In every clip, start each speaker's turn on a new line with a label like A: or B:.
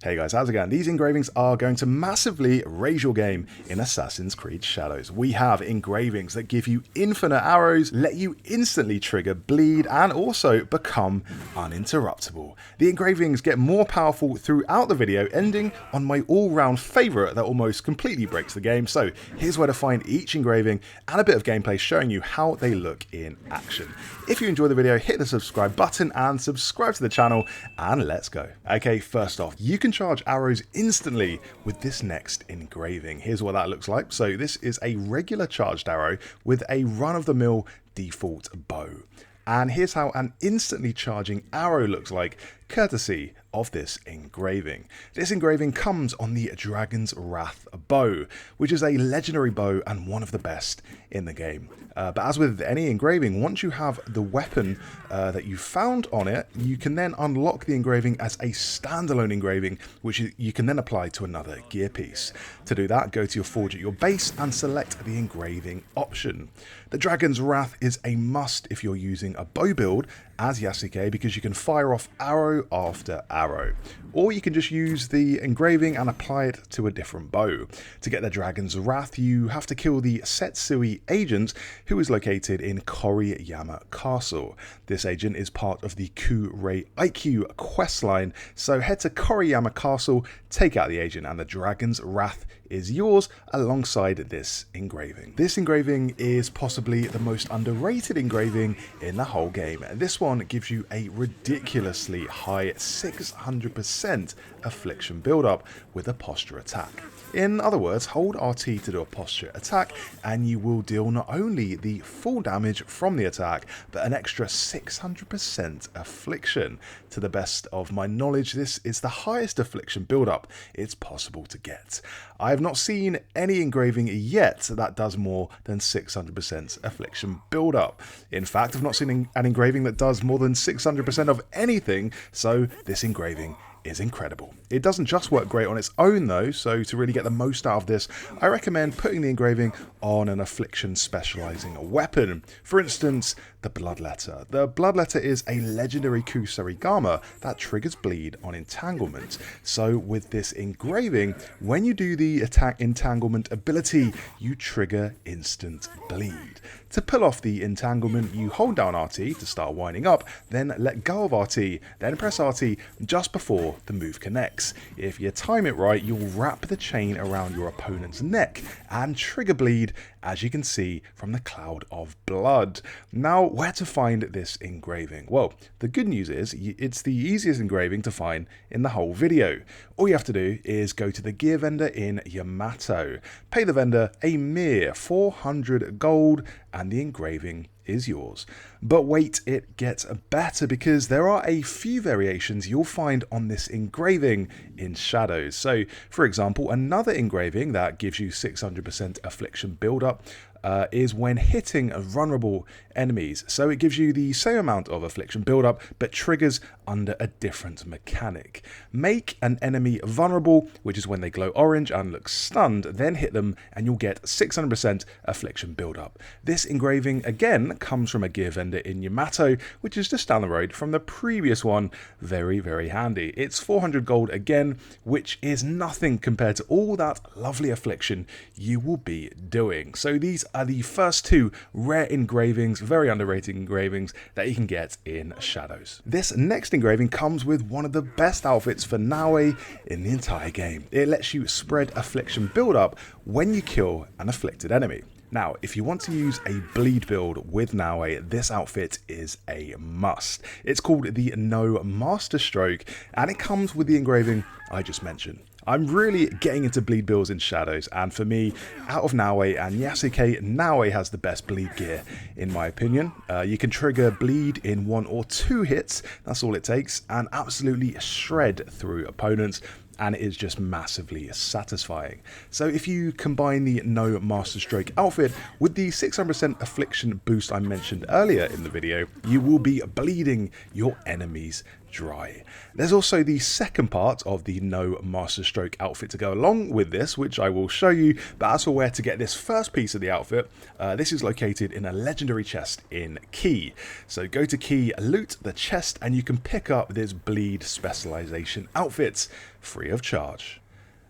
A: Hey guys, how's it going? These engravings are going to massively raise your game in Assassin's Creed Shadows. We have engravings that give you infinite arrows, let you instantly trigger bleed, and also become uninterruptible. The engravings get more powerful throughout the video, ending on my all-round favourite that almost completely breaks the game. So here's where to find each engraving and a bit of gameplay showing you how they look in action. If you enjoy the video, hit the subscribe button and subscribe to the channel, and let's go. Okay, first off, you can charge arrows instantly with this next engraving. Here's what that looks like. So this is a regular charged arrow with a run-of-the-mill default bow. And here's how an instantly charging arrow looks like, courtesy of this engraving. This engraving comes on the Dragon's Wrath bow, which is a legendary bow and one of the best in the game. But as with any engraving, once you have the weapon that you found on it, you can then unlock the engraving as a standalone engraving, which you can then apply to another gear piece. To do that, go to your forge at your base and select the engraving option. The Dragon's Wrath is a must if you're using a bow build as Yasuke, because you can fire off arrow after arrow. Or you can just use the engraving and apply it to a different bow. To get the Dragon's Wrath, you have to kill the Setsui agent, who is located in Koriyama Castle. This agent is part of the Kurei IQ questline, so head to Koriyama Castle, take out the agent, and the Dragon's Wrath is yours alongside this engraving. This engraving is possibly the most underrated engraving in the whole game. This one gives you a ridiculously high 600% affliction build-up with a posture attack. In other words, hold RT to do a posture attack and you will deal not only the full damage from the attack, but an extra 600% affliction. To the best of my knowledge, this is the highest affliction build-up it's possible to get. I have not seen any engraving yet that does more than 600% affliction build-up. In fact, I've not seen an engraving that does more than 600% of anything, so this engraving is incredible. It doesn't just work great on its own though, so to really get the most out of this, I recommend putting the engraving on an affliction specializing weapon. For instance, the Bloodletter. The Bloodletter is a legendary Kusarigama that triggers bleed on entanglement. So with this engraving, when you do the attack entanglement ability, you trigger instant bleed. To pull off the entanglement, you hold down RT to start winding up, then let go of RT, then press RT just before the move connects. If you time it right, you'll wrap the chain around your opponent's neck and trigger bleed, as you can see from the cloud of blood. Now, where to find this engraving? Well, the good news is it's the easiest engraving to find in the whole video. All you have to do is go to the gear vendor in Yamato, pay the vendor a mere 400 gold, and the engraving is yours. But wait, it gets better, because there are a few variations you'll find on this engraving in Shadows. So, for example, another engraving that gives you 600% affliction build-up is when hitting vulnerable enemies. So it gives you the same amount of affliction build-up, but triggers under a different mechanic. Make an enemy vulnerable, which is when they glow orange and look stunned, then hit them and you'll get 600% affliction build-up. This engraving, again, comes from a gear vendor in Yamato, which is just down the road from the previous one. Very, very handy. It's 400 gold again, which is nothing compared to all that lovely affliction you will be doing. So these are the first two rare engravings, very underrated engravings that you can get in Shadows. This next engraving comes with one of the best outfits for Naoe in the entire game. It lets you spread affliction build-up when you kill an afflicted enemy. Now, if you want to use a bleed build with Naoe, this outfit is a must. It's called the No Master Stroke, and it comes with the engraving I just mentioned. I'm really getting into bleed builds in Shadows, and for me, out of Naoe and Yasuke, Naoe has the best bleed gear, in my opinion. You can trigger bleed in 1 or 2 hits, that's all it takes, and absolutely shred through opponents, and it is just massively satisfying. So if you combine the No Master Stroke outfit with the 600% affliction boost I mentioned earlier in the video, you will be bleeding your enemies dry. There's also the second part of the No Master Stroke outfit to go along with this, which I will show you, but as for where to get this first piece of the outfit, this is located in a legendary chest in Key. So go to Key, loot the chest, and you can pick up this bleed specialization outfit. free of charge.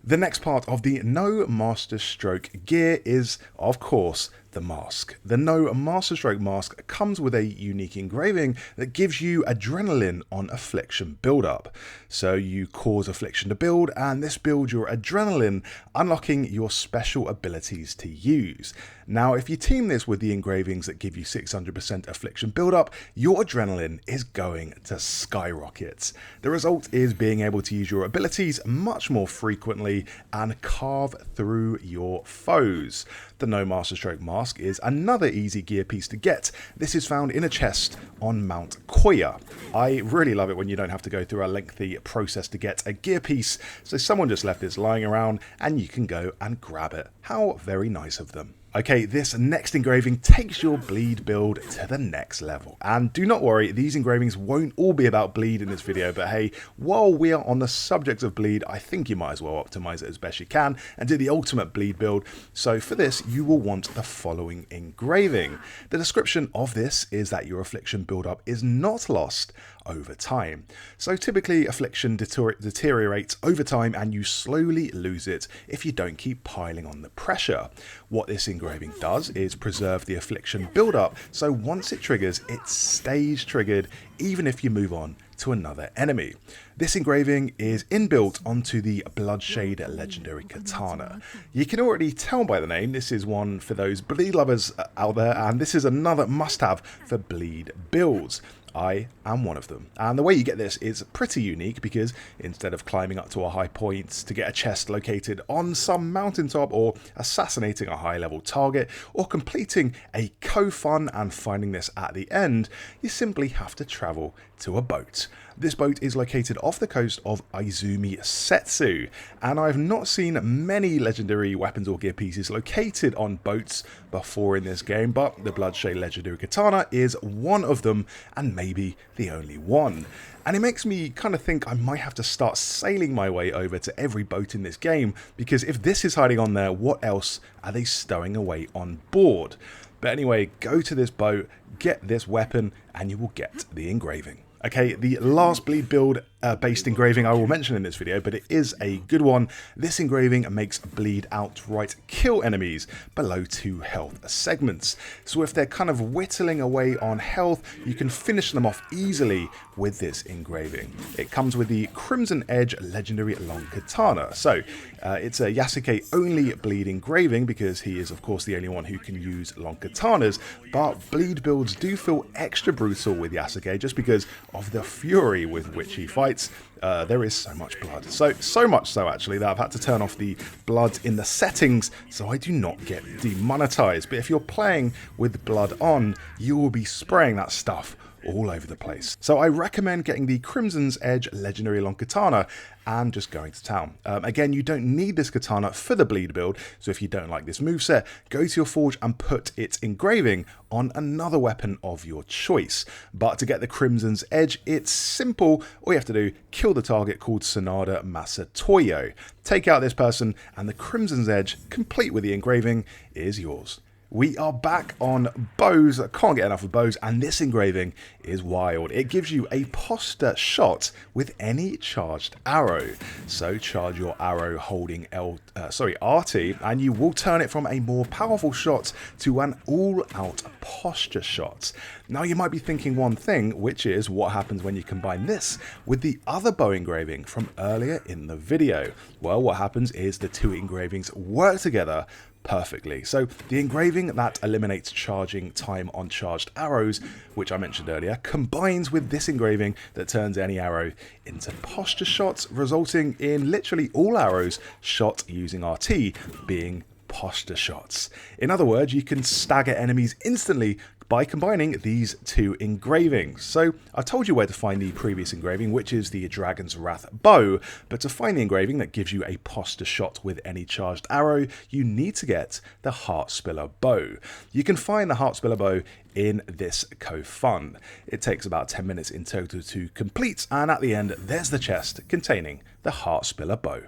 A: The next part of the No Masterstroke gear is, of course, the mask. The No Masterstroke mask comes with a unique engraving that gives you adrenaline on affliction build-up. So you cause affliction to build, and this builds your adrenaline, unlocking your special abilities to use. Now, if you team this with the engravings that give you 600% affliction build-up, your adrenaline is going to skyrocket. The result is being able to use your abilities much more frequently and carve through your foes. The No Masterstroke mask is another easy gear piece to get. This is found in a chest on Mount Koya. I really love it when you don't have to go through a lengthy process to get a gear piece, so someone just left this lying around and you can go and grab it. How very nice of them. Okay, this next engraving takes your bleed build to the next level. And do not worry, these engravings won't all be about bleed in this video, but hey, while we are on the subject of bleed, I think you might as well optimize it as best you can and do the ultimate bleed build. So for this, you will want the following engraving. The description of this is that your affliction build-up is not lost over time. So typically affliction deteriorates over time and you slowly lose it if you don't keep piling on the pressure. What this engraving does is preserve the affliction build-up, so once it triggers, it stays triggered even if you move on to another enemy. This engraving is inbuilt onto the Bloodshade legendary katana. You can already tell by the name, this is one for those bleed lovers out there, and this is another must-have for bleed builds. I am one of them. And the way you get this is pretty unique because instead of climbing up to a high point to get a chest located on some mountaintop or assassinating a high level target or completing a co-fun and finding this at the end, you simply have to travel to a boat. This boat is located off the coast of Izumi Setsu, and I've not seen many legendary weapons or gear pieces located on boats before in this game, but the Bloodshade legendary katana is one of them, and maybe the only one. And it makes me kind of think I might have to start sailing my way over to every boat in this game, because if this is hiding on there, what else are they stowing away on board? But anyway, go to this boat, get this weapon, and you will get the engraving. Okay, the last bleed build based engraving I will mention in this video, but it is a good one. This engraving makes bleed outright kill enemies below 2 health segments. So if they're kind of whittling away on health, you can finish them off easily with this engraving. It comes with the Crimson Edge legendary long katana. So it's a Yasuke only bleed engraving because he is of course the only one who can use long katanas, but bleed builds do feel extra brutal with Yasuke just because of the fury with which he fights. There is so much blood. So much so actually that I've had to turn off the blood in the settings so I do not get demonetized. But if you're playing with blood on, you will be spraying that stuff all over the place. So I recommend getting the Crimson's Edge legendary long katana and just going to town. Again, you don't need this katana for the bleed build, so if you don't like this moveset, go to your forge and put its engraving on another weapon of your choice. But to get the Crimson's Edge, it's simple. All you have to do, kill the target called Sonada Masatoyo. Take out this person and the Crimson's Edge, complete with the engraving, is yours. We are back on bows. I can't get enough of bows, and this engraving is wild. It gives you a posture shot with any charged arrow. So charge your arrow holding RT, and you will turn it from a more powerful shot to an all-out posture shot. Now you might be thinking one thing, which is what happens when you combine this with the other bow engraving from earlier in the video. Well, what happens is the two engravings work together perfectly. So the engraving that eliminates charging time on charged arrows, which I mentioned earlier, combines with this engraving that turns any arrow into posture shots, resulting in literally all arrows shot using RT being posture shots. In other words, you can stagger enemies instantly by combining these two engravings. So I've told you where to find the previous engraving, which is the Dragon's Wrath bow, but to find the engraving that gives you a posture shot with any charged arrow, you need to get the Heart Spiller bow. You can find the Heart Spiller bow in this co-fun. It takes about 10 minutes in total to complete, and at the end there's the chest containing the Heart Spiller bow.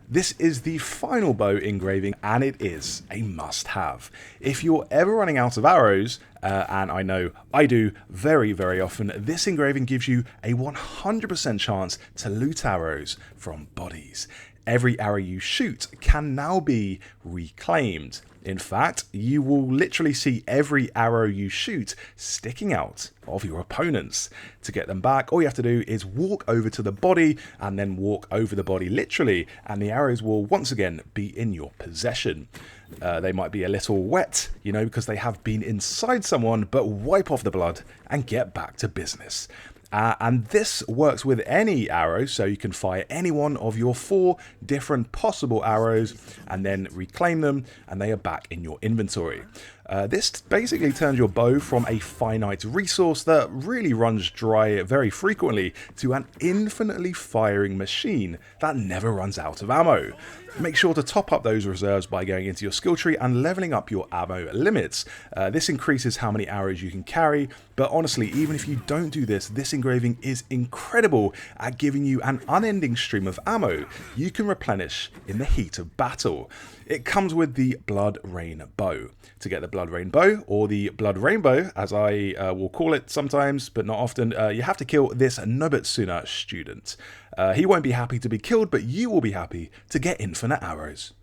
A: This is the final bow engraving, and it is a must-have. If you're ever running out of arrows, and I know I do very, very often, this engraving gives you a 100% chance to loot arrows from bodies. Every arrow you shoot can now be reclaimed. In fact, you will literally see every arrow you shoot sticking out of your opponents. To get them back, all you have to do is walk over to the body and then walk over the body literally, and the arrows will once again be in your possession. They might be a little wet, you know, because they have been inside someone, but wipe off the blood and get back to business. And this works with any arrow, so you can fire any one of your 4 different possible arrows and then reclaim them, and they are back in your inventory. This basically turns your bow from a finite resource that really runs dry very frequently to an infinitely firing machine that never runs out of ammo. Make sure to top up those reserves by going into your skill tree and leveling up your ammo limits. This increases how many arrows you can carry, but honestly, even if you don't do this, this engraving is incredible at giving you an unending stream of ammo you can replenish in the heat of battle. It comes with the Blood Rain bow. To get the Blood Rain bow, or the Blood Rainbow, as I will call it sometimes, but not often, you have to kill this Nobutsuna student. He won't be happy to be killed, but you will be happy to get infinite arrows.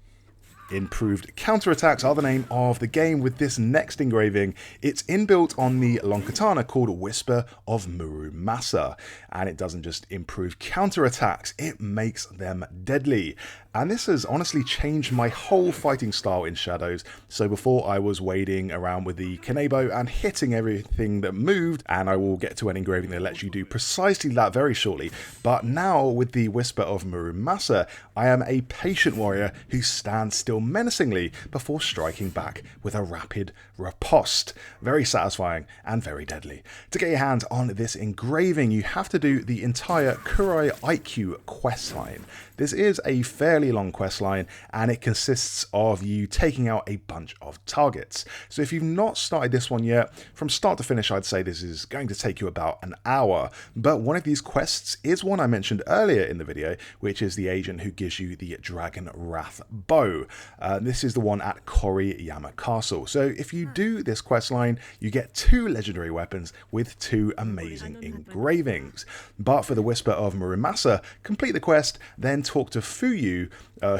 A: Improved counterattacks are the name of the game with this next engraving. It's inbuilt on the long katana called Whisper of Muramasa, and it doesn't just improve counterattacks, it makes them deadly. And this has honestly changed my whole fighting style in Shadows. So before I was wading around with the kanebo and hitting everything that moved, and I will get to an engraving that lets you do precisely that very shortly. But now with the Whisper of Muramasa, I am a patient warrior who stands still menacingly before striking back with a rapid riposte. Very satisfying and very deadly. To get your hands on this engraving, you have to do the entire Kurai IQ questline. This is a fairly long questline, and it consists of you taking out a bunch of targets. So if you've not started this one yet, from start to finish I'd say this is going to take you about an hour. But one of these quests is one I mentioned earlier in the video, which is the agent who gives you the Dragon Wrath bow. This is the one at Koriyama Castle. So if you do this questline, you get 2 legendary weapons with 2 amazing engravings. But for the Whisper of Muramasa, complete the quest, then talk to Fuyu,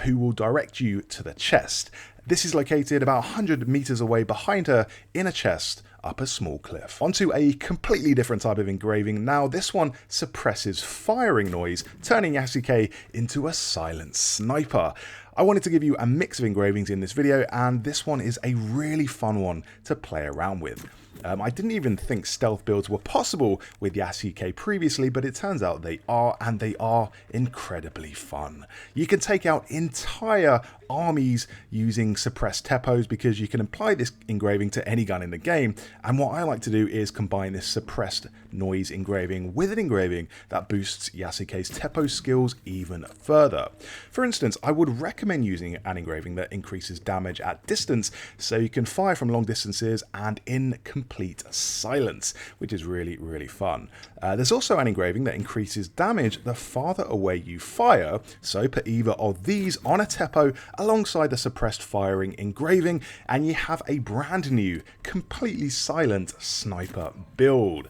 A: who will direct you to the chest. This is located about 100 meters away behind her in a chest up a small cliff. Onto a completely different type of engraving. Now this one suppresses firing noise, turning Yasuke into a silent sniper. I wanted to give you a mix of engravings in this video, and this one is a really fun one to play around with. I didn't even think stealth builds were possible with Yasuke previously, but it turns out they are, and they are incredibly fun. You can take out entire armies using suppressed tepos because you can apply this engraving to any gun in the game, and what I like to do is combine this suppressed noise engraving with an engraving that boosts Yasuke's tepo skills even further. For instance, I would recommend using an engraving that increases damage at distance so you can fire from long distances and in complete silence, which is really, really fun. There's also an engraving that increases damage the farther away you fire, so put either of these on a tepo alongside the suppressed firing engraving, and you have a brand new, completely silent sniper build.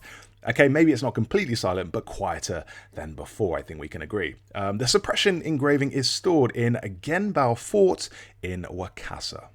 A: Okay, maybe it's not completely silent, but quieter than before, I think we can agree. The suppression engraving is stored in Genbao Fort in Wakasa.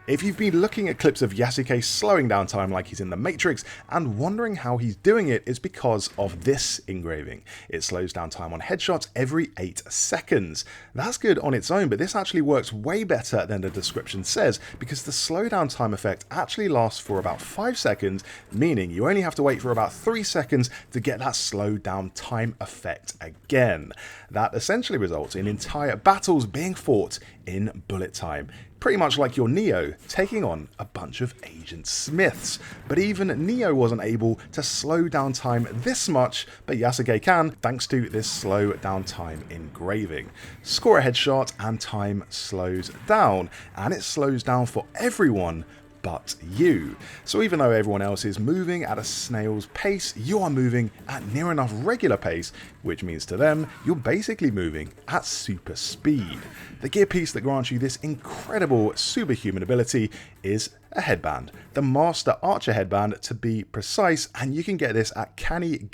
A: If you've been looking at clips of Yasuke slowing down time like he's in the Matrix and wondering how he's doing it, it's because of this engraving. It slows down time on headshots every 8 seconds. That's good on its own, but this actually works way better than the description says, because the slowdown time effect actually lasts for about 5 seconds, meaning you only have to wait for about 3 seconds to get that slowed down time effect again. That essentially results in entire battles being fought in bullet time. Pretty much like your Neo taking on a bunch of Agent Smiths. But even Neo wasn't able to slow down time this much, but Yasuke can, thanks to this slow down time engraving. Score a headshot and time slows down, and it slows down for everyone but you. So even though everyone else is moving at a snail's pace, you are moving at near enough regular pace, which means to them, you're basically moving at super speed. The gear piece that grants you this incredible superhuman ability is a headband, the Master Archer headband to be precise, and you can get this at Kanagasaki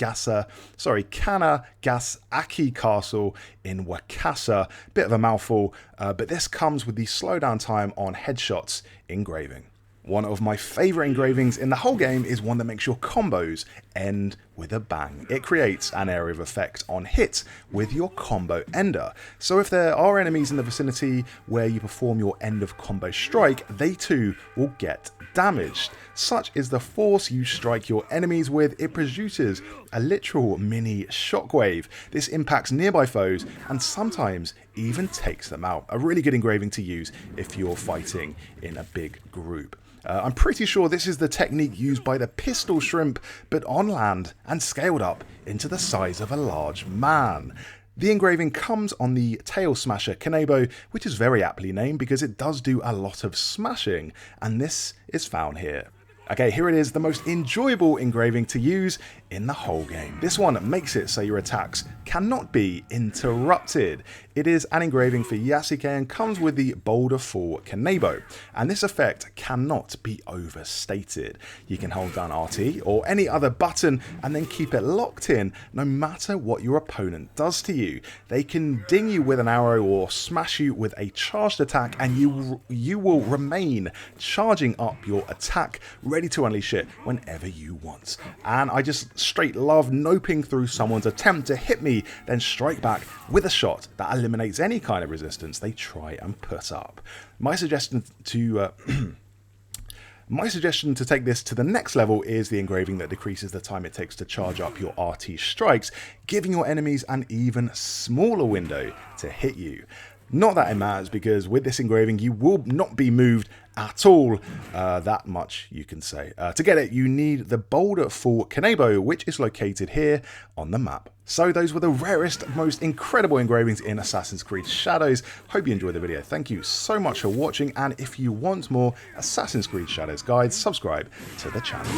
A: Castle in Wakasa. Bit of a mouthful, but this comes with the slowdown time on headshots engraving. One of my favourite engravings in the whole game is one that makes your combos end with a bang. It creates an area of effect on hit with your combo ender. So if there are enemies in the vicinity where you perform your end of combo strike, they too will get damaged. Such is the force you strike your enemies with, it produces a literal mini shockwave. This impacts nearby foes and sometimes even takes them out. A really good engraving to use if you're fighting in a big group. I'm pretty sure this is the technique used by the pistol shrimp, but on land and scaled up into the size of a large man. The engraving comes on the Tail Smasher Kanebo, which is very aptly named because it does do a lot of smashing, and this is found here. Okay, here it is, the most enjoyable engraving to use in the whole game. This one makes it so your attacks cannot be interrupted. It is an engraving for Yasuke and comes with the Boulder Fall Kanebo, and this effect cannot be overstated. You can hold down RT or any other button and then keep it locked in no matter what your opponent does to you. They can ding you with an arrow or smash you with a charged attack, and you will remain charging up your attack, ready to unleash it whenever you want. And I just straight love noping through someone's attempt to hit me, then strike back with a shot that eliminates any kind of resistance they try and put up. My suggestion to take this to the next level is the engraving that decreases the time it takes to charge up your RT strikes, giving your enemies an even smaller window to hit you. Not that it matters, because with this engraving you will not be moved at all, that much you can say. To get it, you need the Boulder Fall Kanebo, which is located here on the map. So those were the rarest, most incredible engravings in Assassin's Creed Shadows. Hope you enjoyed the video. Thank you so much for watching, and if you want more Assassin's Creed Shadows guides, subscribe to the channel.